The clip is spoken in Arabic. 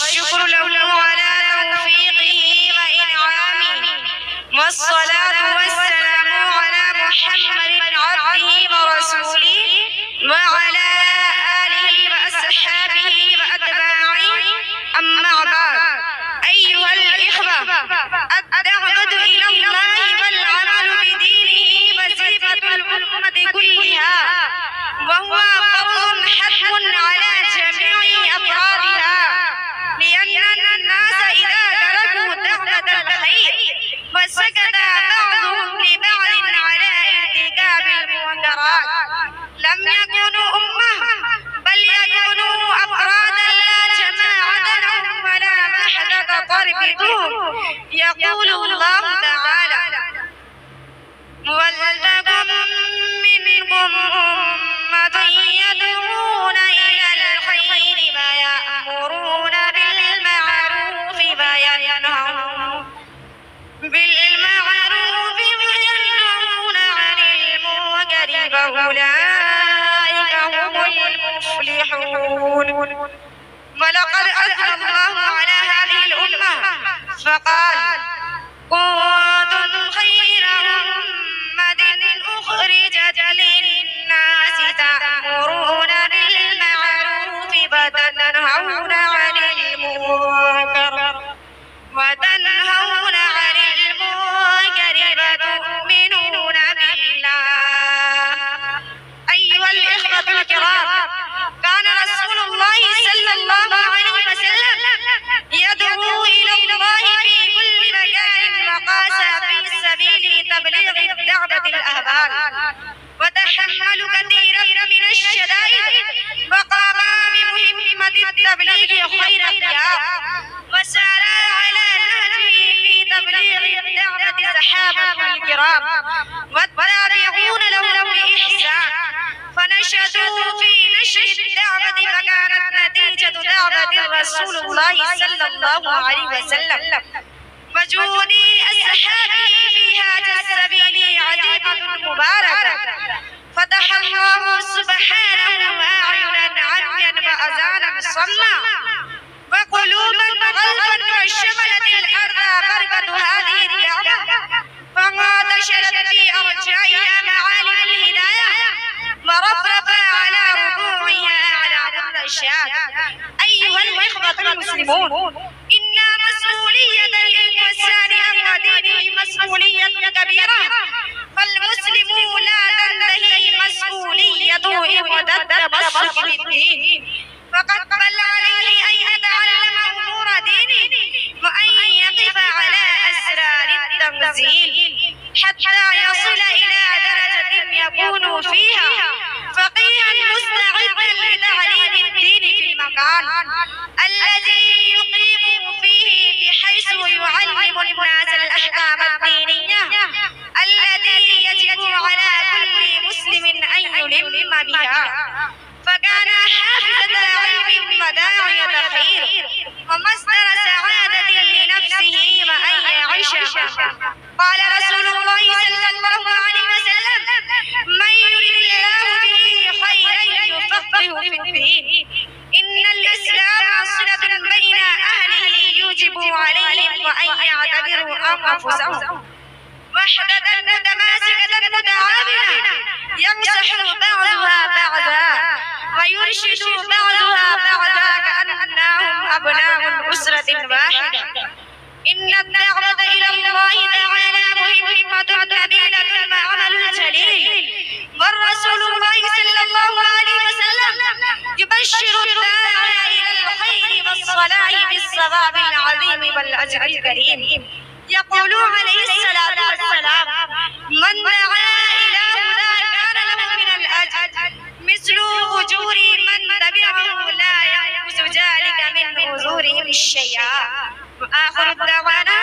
والشكر له على توفيقه وإنعامه، والصلاة والسلام على محمد عبده ورسوله وعلى آله وأصحابه وأتباعه. أما بعد، أيها الإخوة، الدعوة إلى الله والعمل بدينه وزيفة الأمة كلها، وهو فرض حتم على جميع أفرادها، لأن الناس إذا تركوا دعوة الخير وسكت بعضهم لبعض على ارتكاب المنكرات لم يكونوا أمة، بل يكونوا أفرادا لا جماعة لهم ولا وحدة تربطهم. يقول الله تعالى: ولتكن منكم أمة يدعون إلى الخير ويأمرون بالمعروف وينهون عن المنكر، فأولئك هم المفلحون. ولقد أثنى الله على هذه الأمة فقال: كنتم خير أمة أخرجت للناس تأمرون بالمعروف وتنهون عن المنكر وتؤمنون بالله. أيها الإخوة الكرام، كان رسول الله صلى الله عليه وسلم يدعو إلى الله في كل مكان، وقاس في سبيل تبليغ الدعوة الأهوال، وتحمل كثيرا من الشدائد، وقام بمهمة التبليغ خير قيام، وسار على نهجه في تبليغ الدعوة صحابة الكرام والتابعون لهم بإحسان، فنشدوا في نشر الدعوة، فكانت نتيجة دعوة رسول الله صلى الله عليه وسلم وجود أصحابه في هذا السبيل عجيبة مباركة، فتح الله سبحانه أعينا عميا وأذانا صما وقلوبا غلفا، وشملت الأرض بركة هذه الدعوة، فانتشرت في أرجائها معالم الهداية، ورفرف على ربوعها على الرشاد. أيها الإخوة المسلمون، إن مسؤولية الإنسان أمر دينه مسؤولية كبيرة، فالمسلم لا تنتهي مسؤوليته إذا التمسك بالدين، فقد بل عليه أن يتعلم أمور دينه وأن يقف على أسرار التنزيل حتى يصل إلى درجة يكون فيها فقيها مستعدا لتعليم الدين في المكان الذي يقيم فيه، بحيث يعلم الناس الأحكام الدينية التي يجب على كل مسلم أن يلم بها. فكان حافظة علم وداعية خير ومصدر سعادة لنفسه وأن يعيش. قال رسول الله صلى الله عليه وسلم: من يرد الله به خيرا يفقهه في الدين. إن الإسلام صلة بين أهله يوجب عليهم وأن يعتبروا أنفسهم وحدة متماسكة متعاونة، يمسح بعضها بعضا ويرشد بعضها بعضا كأنهم أبناء أسرة واحدة. إن الدعوة إلى الله تعالى مهمة نبيلة وعمل جليل، والرسول الله صلى الله عليه وسلم يبشر الداعي إلى الخير والصلاح بالثواب العظيم والأجر الكريم. يقول عليه الصلاة والسلام: من دعا إلى هدى كان له من الأجر مثل أجور من تبعه لا ينقص ذلك من أجورهم شيئا. وآخر الدعوانا